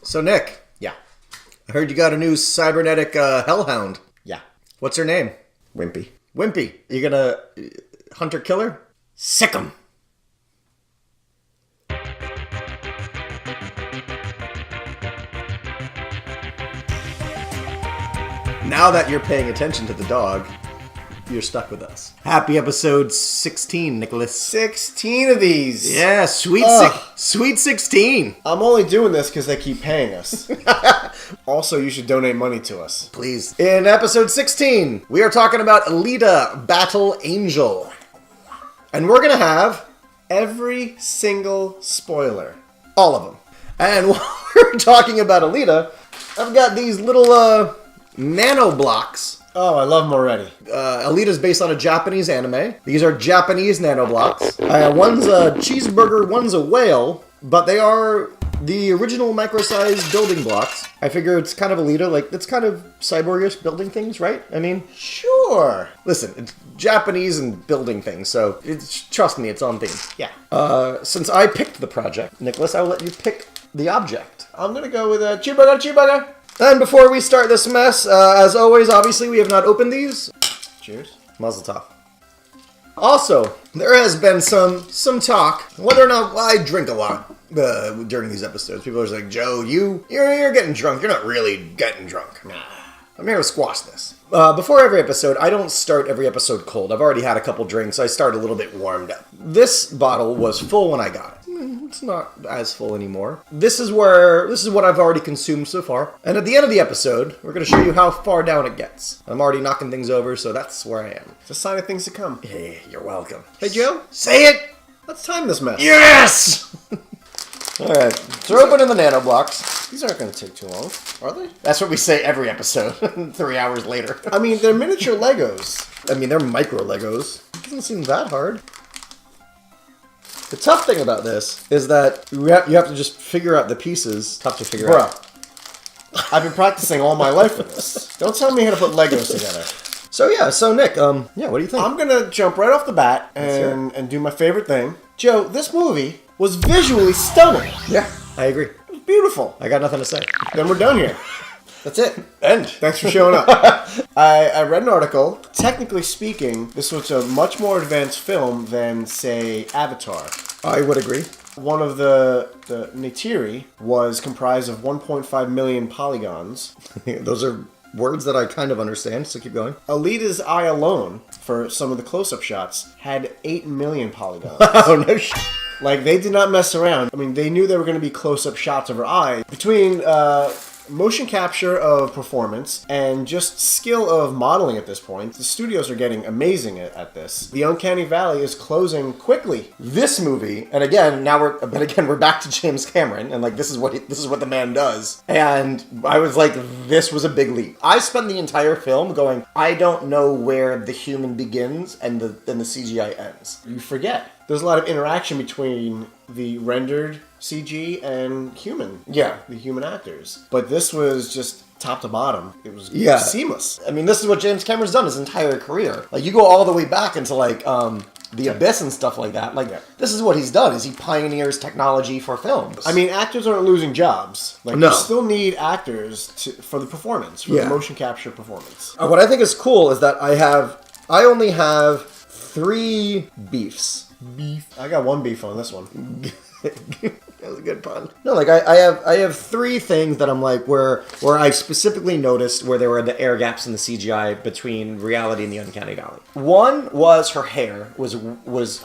So, Nick, Yeah. I heard you got a new cybernetic hellhound. Yeah. What's her name? Wimpy. Wimpy. You gonna hunter killer? Sick 'em. Now that you're paying attention to the dog, you're stuck with us. Happy episode 16, Nicholas. 16 of these. Yeah, sweet 16. I'm only doing this because they keep paying us. Also, you should donate money to us. Please. In episode 16, we are talking about Alita, Battle Angel. And we're gonna have Every single spoiler. all of them. And while we're talking about Alita, I've got these little nano blocks. Oh, I love them already. Alita's based on a Japanese anime. These are Japanese nano blocks. One's a cheeseburger, one's a whale, but they are the original micro-sized building blocks. I figure it's kind of Alita, like, it's kind of cyborgish building things, right? I mean, Sure. listen, it's Japanese and building things, so trust me, it's on theme. Yeah. Since I picked the project, Nicholas, I will let you pick the object. I'm going to go with a cheeseburger. And before we start this mess, as always, obviously, we have not opened these. Cheers. Mazel tov. Also, there has been some talk whether or not I drink a lot during these episodes. People are just like, Joe, you're getting drunk. You're not really getting drunk. Nah, I'm here to squash this. Before every episode, I don't start every episode cold. I've already had a couple drinks. I start a little bit warmed up. This bottle was full when I got it. It's not as full anymore. This is what I've already consumed so far. And at the end of the episode, we're going to show you how far down it gets. I'm already knocking things over, so that's where I am. It's a sign of things to come. Hey, you're welcome. Hey, Joe. Say it! Let's time this mess. Yes! Alright, so we're opening the nano blocks. These aren't going to take too long, are they? That's what we say every episode, 3 hours later. I mean, they're miniature Legos. I mean, they're micro Legos. It doesn't seem that hard. The tough thing about this is that you have to just figure out the pieces. Tough to figure out. Bruh. I've been practicing all my life for this. Don't tell me how to put Legos together. So Nick, what do you think? I'm going to jump right off the bat and do my favorite thing. Joe, this movie was visually stunning. Yeah, I agree. It was beautiful. I got nothing to say. Then we're done here. That's it. End. Thanks for showing up. I read an article. Technically speaking, this was a much more advanced film than, say, Avatar. I would agree. One of the Neytiri was comprised of 1.5 million polygons. Those are words that I kind of understand, so keep going. Alita's eye alone, for some of the close-up shots, had 8 million polygons. Oh, no shit. Like, they did not mess around. I mean, they knew there were going to be close-up shots of her eye. Between motion capture of performance and just skill of modeling at this point, the studios are getting amazing at this. The Uncanny Valley is closing quickly. This movie, and again, we're back to James Cameron, and like this is what the man does. And I was like, this was a big leap. I spent the entire film going, I don't know where the human begins and the CGI ends. You forget. There's a lot of interaction between the rendered CG and the human actors. But this was just top to bottom. It was seamless. I mean, this is what James Cameron's done his entire career. Like, you go all the way back into like The Abyss and stuff like that. Like, this is what he's done, is he pioneers technology for films. I mean, actors aren't losing jobs. Like, no. You still need actors for the performance, for the motion capture performance. What I think is cool is that I only have 3 beefs. I got 1 beef on this one. That was a good pun. No, like I have 3 things that I'm like where I specifically noticed where there were the air gaps in the CGI between reality and the Uncanny Valley. One was her hair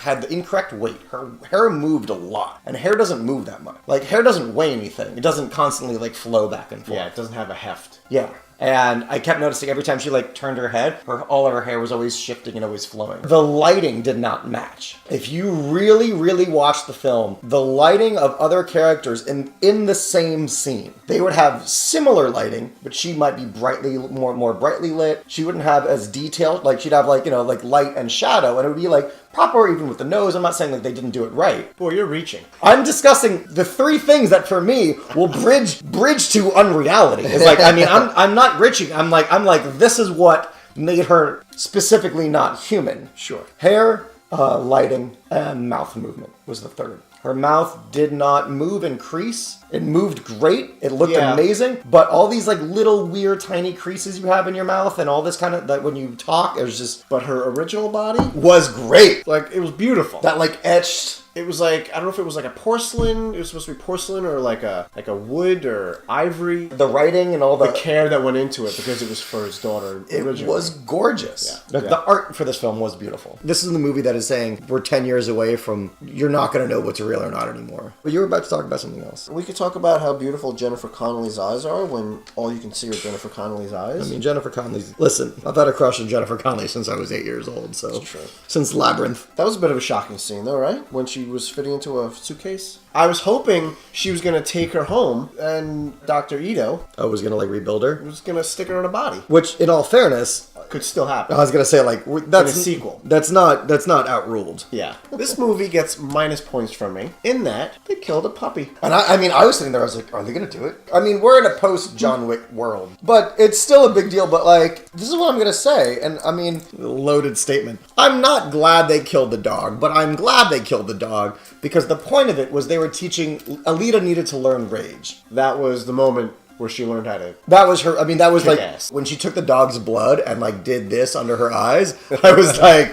had the incorrect weight. Her hair moved a lot, and hair doesn't move that much. Like, hair doesn't weigh anything. It doesn't constantly like flow back and forth. Yeah, it doesn't have a heft. Yeah. And I kept noticing every time she like turned her head, all of her hair was always shifting and always flowing. The lighting did not match. If you really, really watch the film, the lighting of other characters in the same scene, they would have similar lighting, but she might be more brightly lit. She wouldn't have as detailed, like she'd have like, like light and shadow, and it would be like proper even with the nose. I'm not saying like they didn't do it right. Boy, you're reaching. I'm discussing the 3 things that for me will bridge to unreality. It's like, I mean, I'm not reaching. I'm like this is what made her specifically not human. Sure. Hair, lighting, and mouth movement was the 3rd. Her mouth did not move and crease. It moved great. It looked Yeah. amazing. But all these like little weird tiny creases you have in your mouth and all this kind of, that when you talk, it was just... But her original body, was great. like, it was beautiful. That like etched... It was like, I don't know if it was like a porcelain, it was supposed to be porcelain or like a wood or ivory. The writing and all The care that went into it because it was for his daughter It originally. was gorgeous. Yeah. The art for this film was beautiful. This is the movie that is saying we're 10 years away from you're not going to know what's real or not anymore. But you were about to talk about something else. We could talk about how beautiful Jennifer Connelly's eyes are when all you can see are Jennifer Connelly's eyes. I mean, Jennifer Connelly's... Listen, I've had a crush on Jennifer Connelly since I was 8 years old, so... That's true. Since Labyrinth. That was a bit of a shocking scene, though, right? When she was fitting into a suitcase. I was hoping she was going to take her home, and Dr. Ito I was going to, like, rebuild her. was going to stick her in a body. Which, in all fairness... Could still happen. I was going to say, like... That's in a sequel. That's not outruled. Yeah. This movie gets minus points from me, in that they killed a puppy. And I mean, I was sitting there, I was like, are they going to do it? I mean, we're in a post-John Wick world. But it's still a big deal, but, like, this is what I'm going to say. And, I mean, loaded statement. I'm not glad they killed the dog, but I'm glad they killed the dog because the point of it was they were teaching... Alita needed to learn rage. That was the moment where she learned how to... That was her... I mean, that was like... Kick-ass. When she took the dog's blood and, like, did this under her eyes, I was like...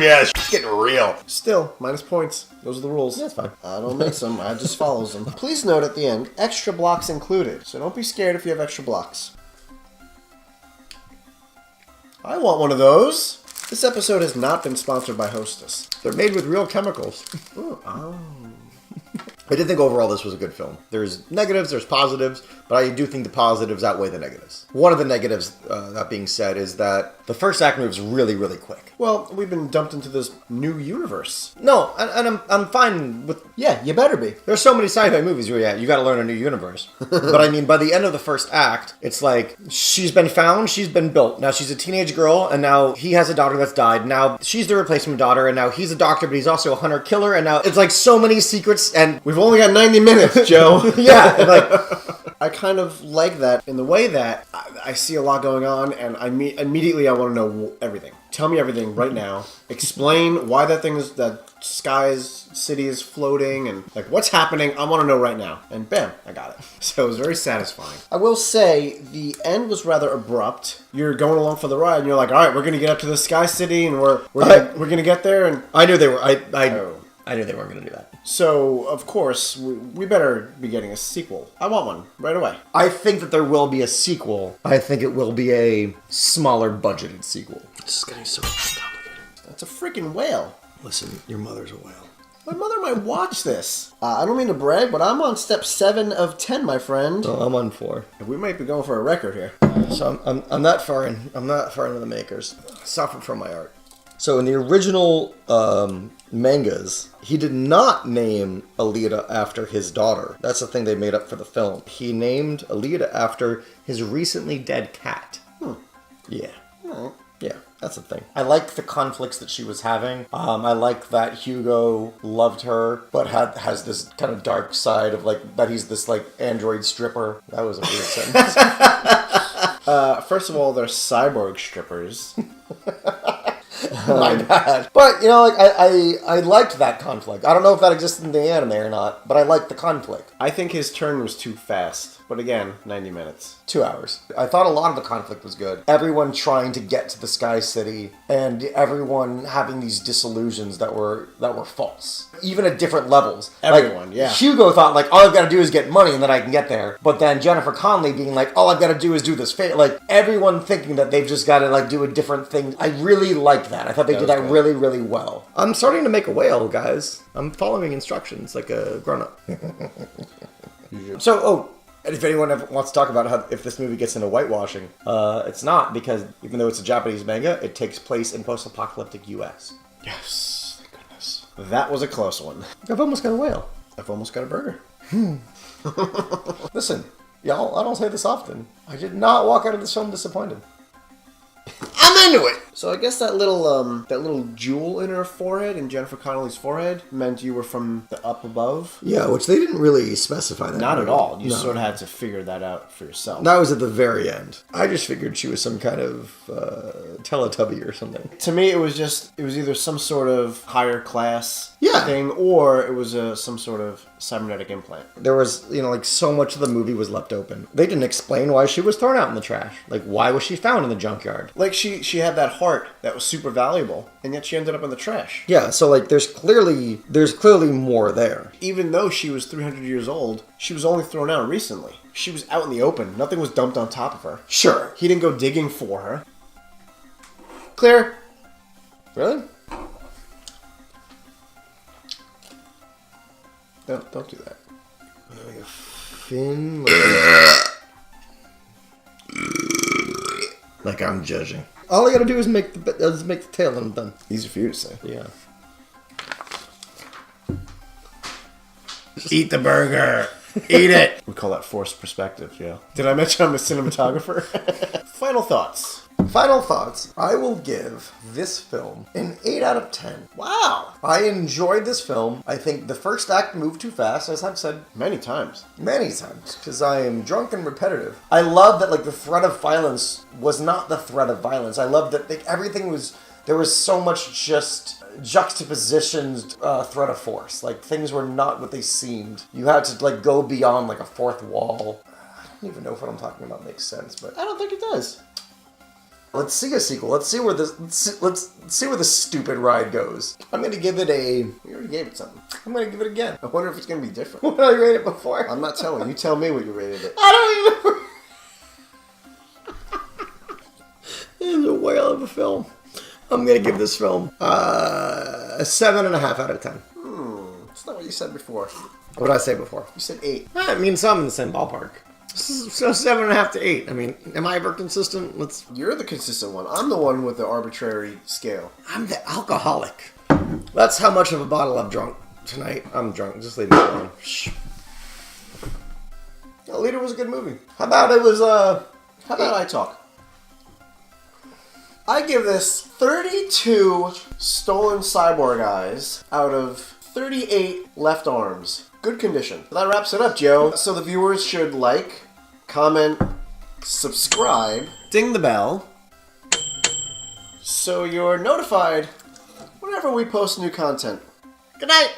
yeah, she's getting real. Still, minus points. Those are the rules. That's fine. I don't make them. I just follows them. Please note at the end, extra blocks included. So don't be scared if you have extra blocks. I want one of those. This episode has not been sponsored by Hostess. They're made with real chemicals. Oh. I did think overall this was a good film. There's negatives, there's positives, but I do think the positives outweigh the negatives. One of the negatives, that being said, is that the first act moves really, really quick. Well, we've been dumped into this new universe. No, and I'm fine with... Yeah, you better be. There's so many sci-fi movies where you got to learn a new universe. But I mean, by the end of the first act, it's like she's been found, she's been built. Now she's a teenage girl, and now he has a daughter that's died. Now she's the replacement daughter, and now he's a doctor, but he's also a hunter-killer. And now it's like so many secrets, and We've only got 90 minutes, Joe. yeah, and like I kind of like that in the way that I see a lot going on, and immediately I want to know everything. Tell me everything right now. Explain why that sky's city is floating, and like what's happening. I want to know right now. And bam, I got it. So it was very satisfying. I will say the end was rather abrupt. You're going along for the ride, and you're like, all right, we're gonna get up to the sky city, and we're gonna get there, and I knew they were. I knew they weren't going to do that. so of course we better be getting a sequel. I want one right away. I think that there will be a sequel. I think it will be a smaller budgeted sequel. This is getting so complicated. That's a freaking whale. Listen, your mother's a whale. My mother might watch this. I don't mean to brag, but I'm on step 7 of 10, my friend. Oh, I'm on 4. We might be going for a record here. So I'm not far in. I'm not far into the makers. I suffered from my art. So in the original mangas, he did not name Alita after his daughter. That's the thing they made up for the film. He named Alita after his recently dead cat. Yeah. Alright. Yeah, that's the thing. I like the conflicts that she was having. I like that Hugo loved her, but has this kind of dark side of like that he's this like android stripper. That was a weird sentence. First of all, they're cyborg strippers. My bad. But, you know, like, I liked that conflict. I don't know if that existed in the anime or not, but I liked the conflict. I think his turn was too fast. But again, 90 minutes. 2 hours. I thought a lot of the conflict was good. Everyone trying to get to the Sky City, and everyone having these disillusions that were false. Even at different levels. Everyone, like, yeah. Hugo thought, like, all I've got to do is get money and then I can get there. But then Jennifer Connelly being like, all I've got to do is do this favor. Like, everyone thinking that they've just got to, like, do a different thing. I really liked that. I thought they did that really, really well. I'm starting to make a whale, guys. I'm following instructions like a grown-up. So, and if anyone ever wants to talk about how if this movie gets into whitewashing, it's not, because even though it's a Japanese manga, it takes place in post-apocalyptic U.S. Yes, thank goodness. That was a close one. I've almost got a whale. I've almost got a burger. Listen, y'all, I don't say this often. I did not walk out of this film disappointed. I'm I'm into it. So I guess that little jewel in her forehead, in Jennifer Connelly's forehead, meant you were from the up above. Yeah, which they didn't really specify that. Not at all. You sort of had to figure that out for yourself. That was at the very end. I just figured she was some kind of Teletubby or something. To me, it was either some sort of higher class thing, or it was some sort of cybernetic implant. There was, like so much of the movie was left open. They didn't explain why she was thrown out in the trash. Like, why was she found in the junkyard? Like, she had that heart that was super valuable, and yet she ended up in the trash. Yeah, so like there's clearly more there. Even though she was 300 years old, she was only thrown out recently. She was out in the open. Nothing was dumped on top of her. Sure. He didn't go digging for her. Clear. Really? Don't do that. Like a fin. Like I'm judging. All I gotta do is make the tail and I'm done. Easy for you to say. Yeah. Just eat the burger. Eat it. We call that forced perspective, yeah. Did I mention I'm a cinematographer? Final thoughts. Final thoughts. I will give this film an 8 out of 10. Wow. I enjoyed this film. I think the first act moved too fast, as I've said Many times. many times, because I am drunk and repetitive. I love that like the threat of violence was not the threat of violence. I love that like, everything was... There was so much just juxtapositioned threat of force. Like, things were not what they seemed. You had to, like, go beyond, like, a fourth wall. I don't even know if what I'm talking about makes sense, but... I don't think it does. Let's see a sequel. Let's see where the stupid ride goes. I'm gonna give it a... You already gave it something. I'm gonna give it again. I wonder if it's going to be different. What did I rate it before? I'm not telling. You tell me what you rated it. I don't even... It's a whale of a film. I'm gonna give this film a 7.5 out of 10. That's not what you said before. What did I say before? You said 8. I mean, some in the same ballpark. So 7.5 to 8. I mean, am I ever consistent? You're the consistent one. I'm the one with the arbitrary scale. I'm the alcoholic. That's how much of a bottle I've drunk tonight. I'm drunk. Just leave me alone. Shh. Alita was a good movie. How about I talk? I give this 32 stolen cyborg eyes out of 38 left arms. Good condition. That wraps it up, Joe. So the viewers should like, comment, subscribe, ding the bell, so you're notified whenever we post new content. Good night!